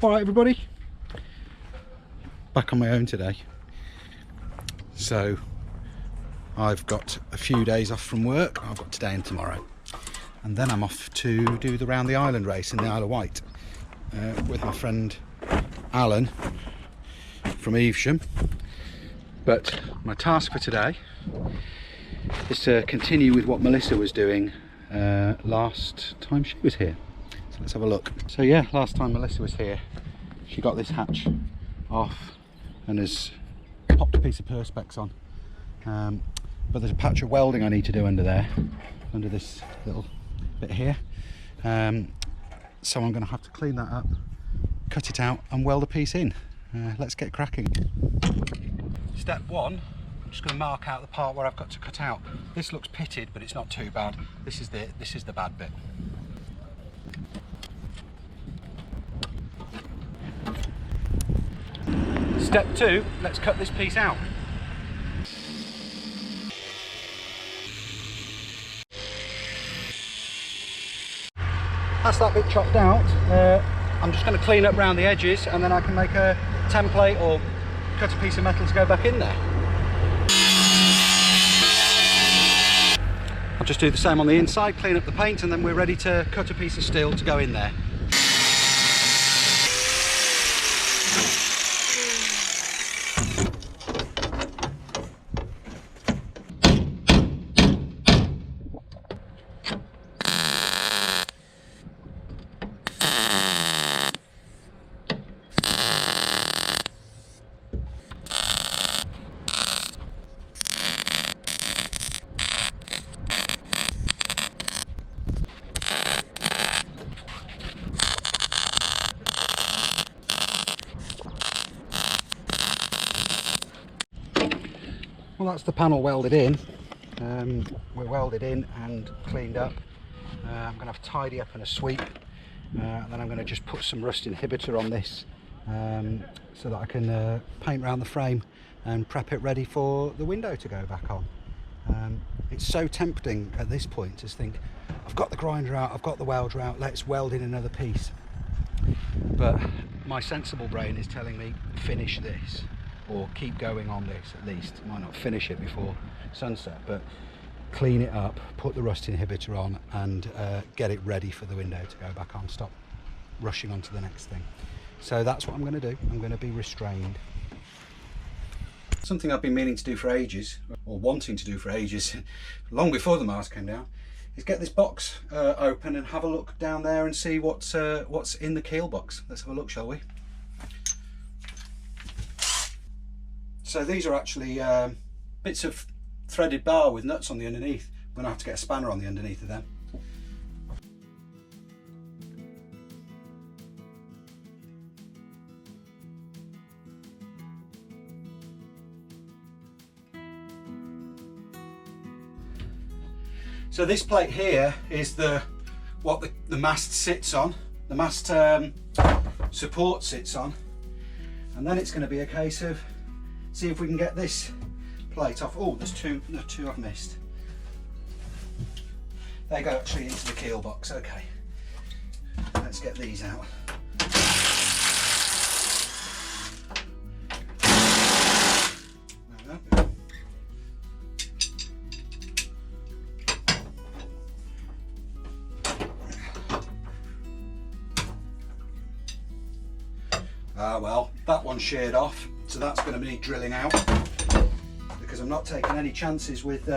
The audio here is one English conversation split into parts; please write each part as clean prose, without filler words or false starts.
Alright everybody, back on my own today. So I've got a few days off from work. I've got today and tomorrow, and then I'm off to do the round the island race in the Isle of Wight with my friend Alan from Evesham. But my task for today is to continue with what Melissa was doing last time she was here. So let's have a look. So yeah, last time Melissa was here, she got this hatch off and has popped a piece of perspex on. But there's a patch of welding I need to do under there, under this little bit here. So I'm going to have to clean that up, cut it out and weld a piece in. Let's get cracking. Step one, I'm just going to mark out the part where I've got to cut out. This looks pitted, but it's not too bad. This is the bad bit. Step two, let's cut this piece out. That's that bit chopped out. I'm just going to clean up around the edges and then I can make a template or cut a piece of metal to go back in there. I'll just do the same on the inside, clean up the paint, and then we're ready to cut a piece of steel to go in there. Well, that's the panel welded in. We're welded in and cleaned up. I'm going to have a tidy up and a sweep, and then I'm going to just put some rust inhibitor on this so that I can paint around the frame and prep it ready for the window to go back on. It's so tempting at this point to think, I've got the grinder out, I've got the welder out, let's weld in another piece. But my sensible brain is telling me, finish this, or keep going on this at least. Might not finish it before sunset, but clean it up, put the rust inhibitor on, and get it ready for the window to go back on. Stop rushing on to the next thing. So that's what I'm going to do. I'm going to be restrained. Something I've been meaning to do for ages, or wanting to do for ages, long before the mast came down, is get this box open and have a look down there and see what's in the keel box. Let's have a look, shall we? So these are actually bits of threaded bar with nuts on the underneath. I'm going to have to get a spanner on the underneath of them. So this plate here is what the mast sits on, the mast support sits on, and then it's going to be a case of see if we can get this plate off. Oh, there's two I've missed. They go actually into the keel box. Okay, let's get these out. Well, that one's sheared off, so that's going to need drilling out, because I'm not taking any chances with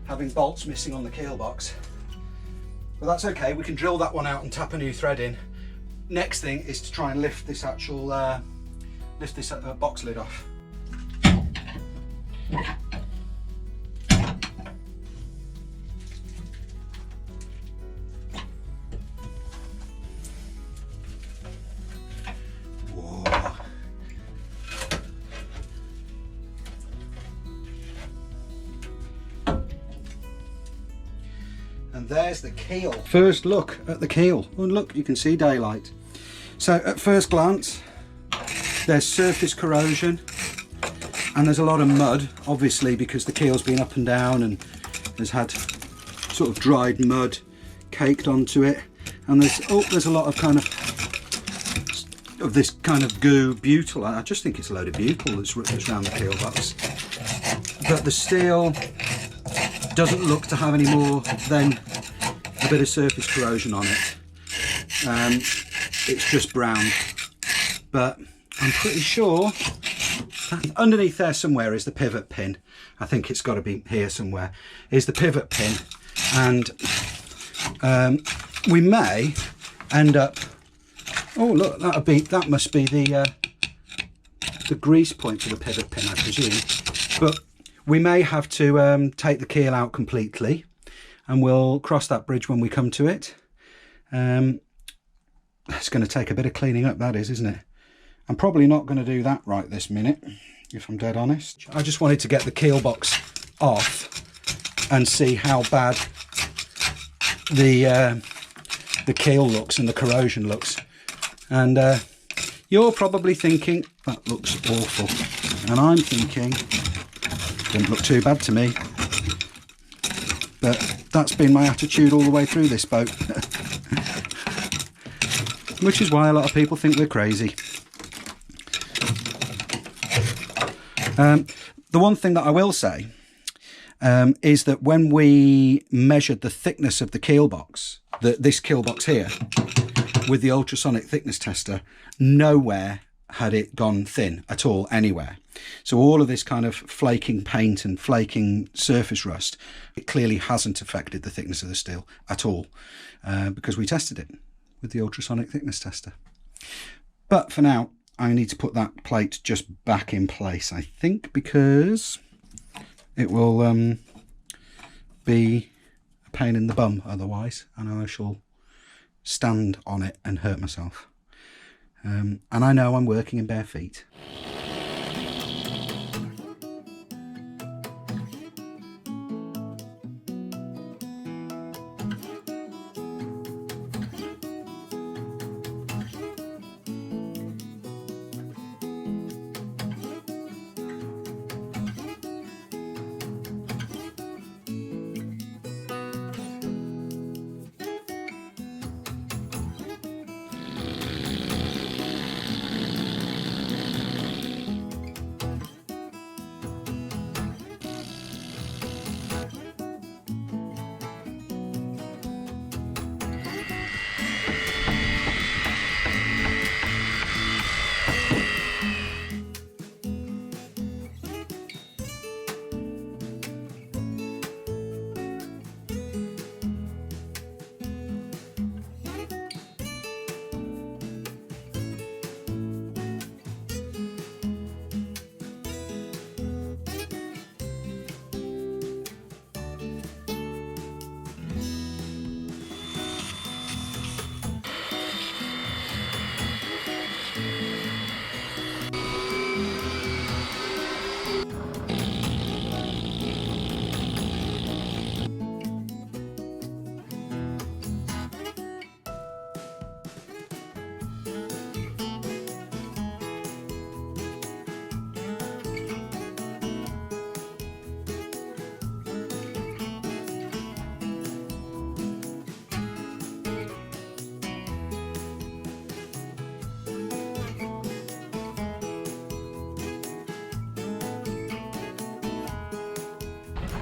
having bolts missing on the keel box. But that's okay, we can drill that one out and tap a new thread in. Next thing is to try and lift this actual box lid off. And there's the keel. First look at the keel. Oh, look, you can see daylight. So at first glance, there's surface corrosion and there's a lot of mud, obviously, because the keel's been up and down and has had sort of dried mud caked onto it. And there's a lot of kind of of this kind of goo butyl. I just think it's a load of butyl that's around the keel box. But the steel doesn't look to have any more than a bit of surface corrosion on it. It's just brown, but I'm pretty sure that underneath there somewhere is the pivot pin. I think it's got to be here somewhere is the pivot pin, and we may end up, oh look, that must be the grease point for the pivot pin, I presume. But we may have to take the keel out completely, and we'll cross that bridge when we come to it. It's going to take a bit of cleaning up, that is, isn't it? I'm probably not going to do that right this minute, if I'm dead honest. I just wanted to get the keel box off and see how bad the keel looks and the corrosion looks. And you're probably thinking, that looks awful. And I'm thinking, didn't look too bad to me. But that's been my attitude all the way through this boat. Which is why a lot of people think we're crazy. The one thing that I will say is that when we measured the thickness of the keel box, this keel box here, with the ultrasonic thickness tester, nowhere had it gone thin at all anywhere. So all of this kind of flaking paint and flaking surface rust, it clearly hasn't affected the thickness of the steel at all, because we tested it with the ultrasonic thickness tester. But for now, I need to put that plate just back in place, I think, because it will be a pain in the bum otherwise, and I shall stand on it and hurt myself. And I know I'm working in bare feet.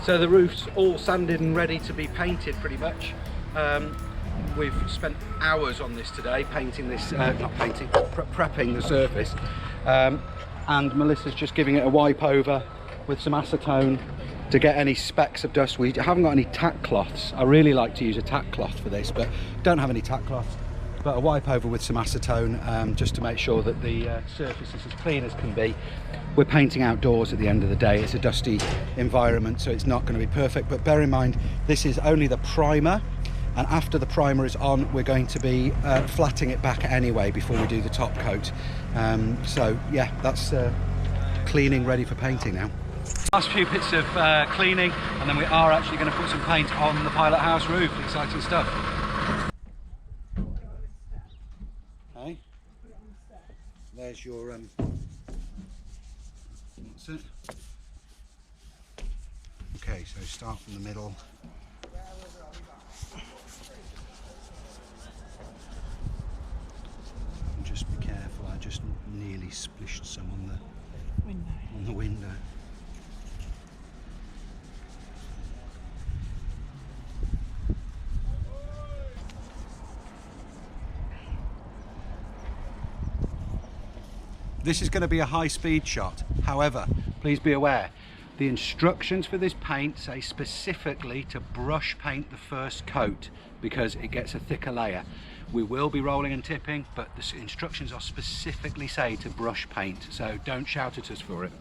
So the roof's all sanded and ready to be painted pretty much. We've spent hours on this today, painting this, not painting, prepping the surface. And Melissa's just giving it a wipe over with some acetone to get any specks of dust. We haven't got any tack cloths. I really like to use a tack cloth for this, but don't have any tack cloths. But a wipe over with some acetone, just to make sure that the surface is as clean as can be. We're painting outdoors at the end of the day. It's a dusty environment, so it's not going to be perfect. But bear in mind, this is only the primer, and after the primer is on, we're going to be flatting it back anyway before we do the top coat. So yeah, that's cleaning ready for painting now. Last few bits of cleaning, and then we are actually going to put some paint on the pilot house roof. Exciting stuff. Hey, there's your that's it. Okay, so start from the middle. And just be careful Nearly splished some on the window. This is going to be a high-speed shot. However, please be aware, the instructions for this paint say specifically to brush paint the first coat because it gets a thicker layer. We will be rolling and tipping, but the instructions are specifically say to brush paint, so don't shout at us for it.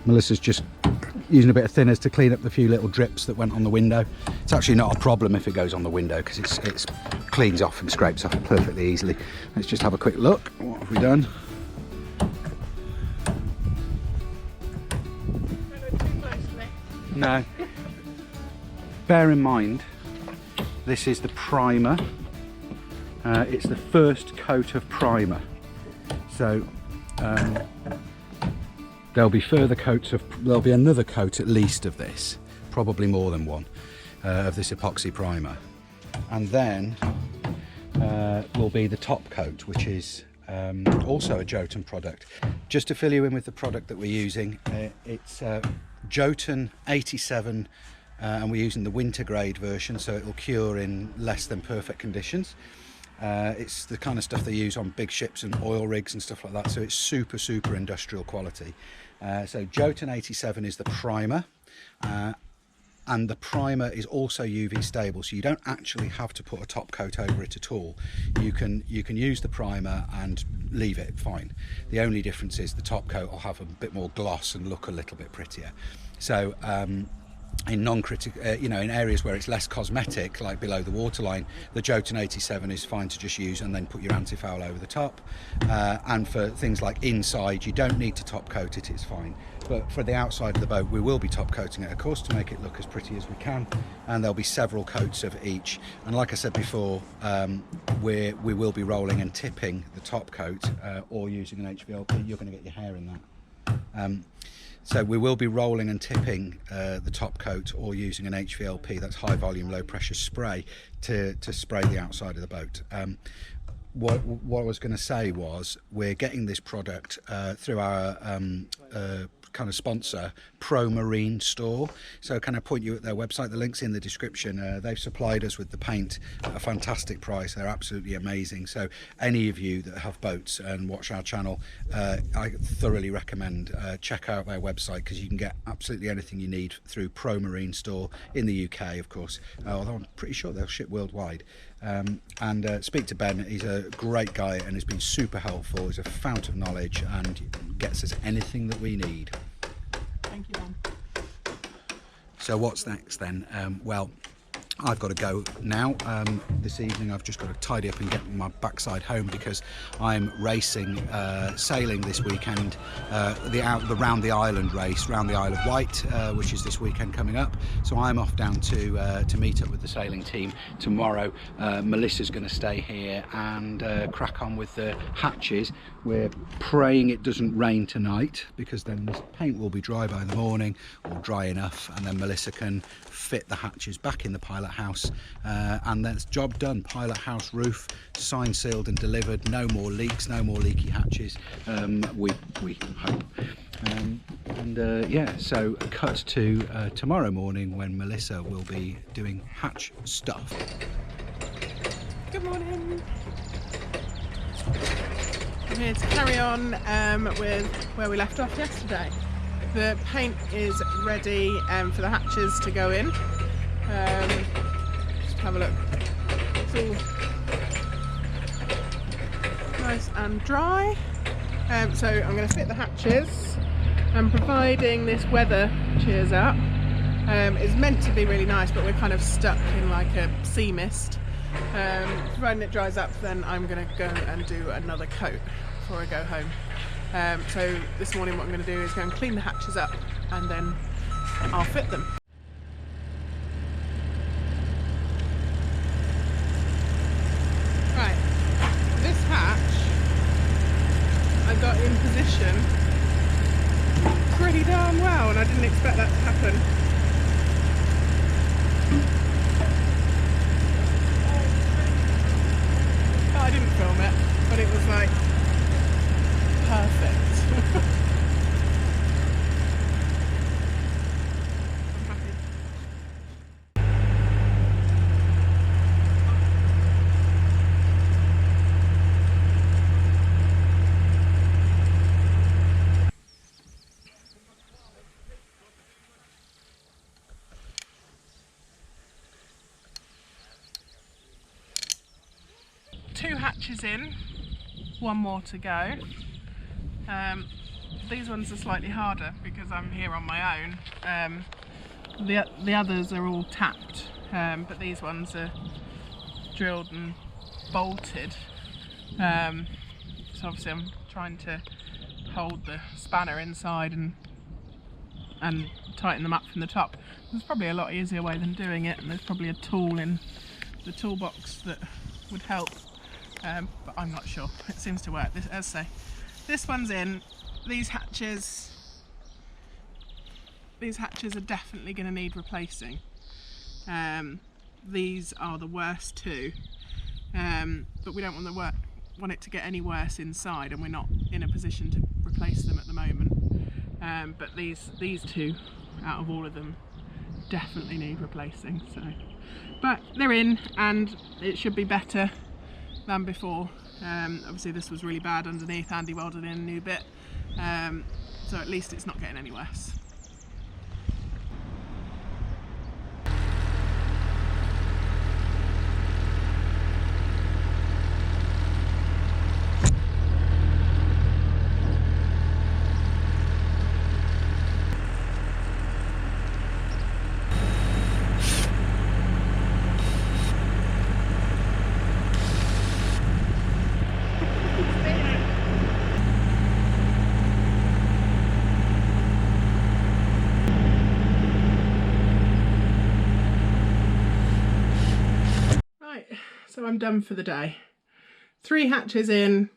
Melissa's just using a bit of thinners to clean up the few little drips that went on the window. It's actually not a problem if it goes on the window because it's cleans off and scrapes off perfectly easily. Let's just have a quick look. What have we done? No. Bear in mind, this is the primer. It's the first coat of primer. So there'll be further coats of, there'll be another coat at least of this, probably more than one, of this epoxy primer. And then will be the top coat, which is also a Jotun product. Just to fill you in with the product that we're using, it's Jotun 87, and we're using the winter grade version, so it will cure in less than perfect conditions. It's the kind of stuff they use on big ships and oil rigs and stuff like that, so it's super industrial quality. So Jotun 87 is the primer, and the primer is also UV stable, so you don't actually have to put a top coat over it at all. You can use the primer and leave it fine. The only difference is the top coat will have a bit more gloss and look a little bit prettier. So in non-critical, in areas where it's less cosmetic, like below the waterline, the Jotun 87 is fine to just use and then put your anti-foul over the top. And for things like inside, you don't need to top coat it, it's fine. But for the outside of the boat, we will be top coating it, of course, to make it look as pretty as we can. And there'll be several coats of each. And like I said before, we will be rolling and tipping the top coat or using an HVLP. You're going to get your hair in that. So we will be rolling and tipping the top coat or using an HVLP, that's high volume, low pressure spray, to spray the outside of the boat. What I was going to say was we're getting this product through our kind of sponsor, Pro Marine Store. So can I point you at their website? The link's in the description. They've supplied us with the paint at a fantastic price. They're absolutely amazing. So any of you that have boats and watch our channel, I thoroughly recommend check out their website, because you can get absolutely anything you need through Pro Marine Store in the UK, of course, although I'm pretty sure they'll ship worldwide. And speak to Ben. He's a great guy and has been super helpful. He's a fount of knowledge and gets us anything that we need. Thank you, Ben. So what's next then? Well, I've got to go now. This evening I've just got to tidy up and get my backside home because I'm racing, sailing this weekend, the round the island race, round the Isle of Wight, which is this weekend coming up. So I'm off down to meet up with the sailing team tomorrow. Melissa's going to stay here and crack on with the hatches. We're praying it doesn't rain tonight because then this paint will be dry by the morning, or dry enough, and then Melissa can fit the hatches back in the pilot house, and that's job done. Pilot house roof signed, sealed and delivered. No more leaks, no more leaky hatches, we hope. Yeah, so cut to tomorrow morning when Melissa will be doing hatch stuff. Good morning. I'm here to carry on with where we left off yesterday. The paint is ready for the hatches to go in. Just have a look. It's all nice and dry. So I'm going to fit the hatches, and providing this weather cheers up, it's meant to be really nice, but we're kind of stuck in like a sea mist. Providing it dries up, then I'm going to go and do another coat before I go home. So this morning what I'm going to do is go and clean the hatches up, and then I'll fit them. Right, this hatch I got in position pretty darn well, and I didn't expect that to happen. I didn't film it, but it was like perfect. I'm happy. Two hatches in, one more to go. These ones are slightly harder because I'm here on my own. The others are all tapped, but these ones are drilled and bolted. So obviously I'm trying to hold the spanner inside and tighten them up from the top. There's probably a lot easier way than doing it, and there's probably a tool in the toolbox that would help. But I'm not sure. It seems to work. As I say, this one's in. These hatches are definitely going to need replacing. These are the worst two, but we don't want it to get any worse inside, and we're not in a position to replace them at the moment. But these two, out of all of them, definitely need replacing. So, but they're in, and it should be better than before. Obviously this was really bad underneath. Andy welded in a new bit, so at least it's not getting any worse. So I'm done for the day. 3 hatches in,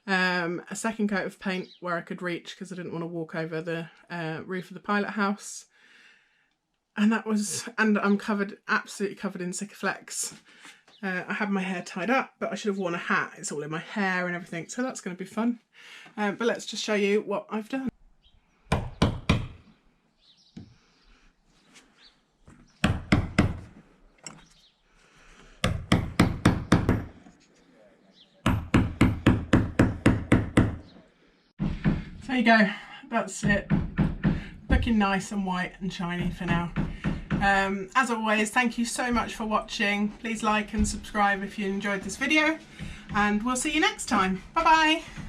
a second coat of paint where I could reach because I didn't want to walk over the roof of the pilot house, and I'm covered, absolutely covered in Sikaflex. I had my hair tied up, but I should have worn a hat. It's all in my hair and everything, so that's going to be fun. But let's just show you what I've done. There you go, that's it. Looking nice and white and shiny for now. As always, thank you so much for watching. Please like and subscribe if you enjoyed this video, and we'll see you next time. Bye bye.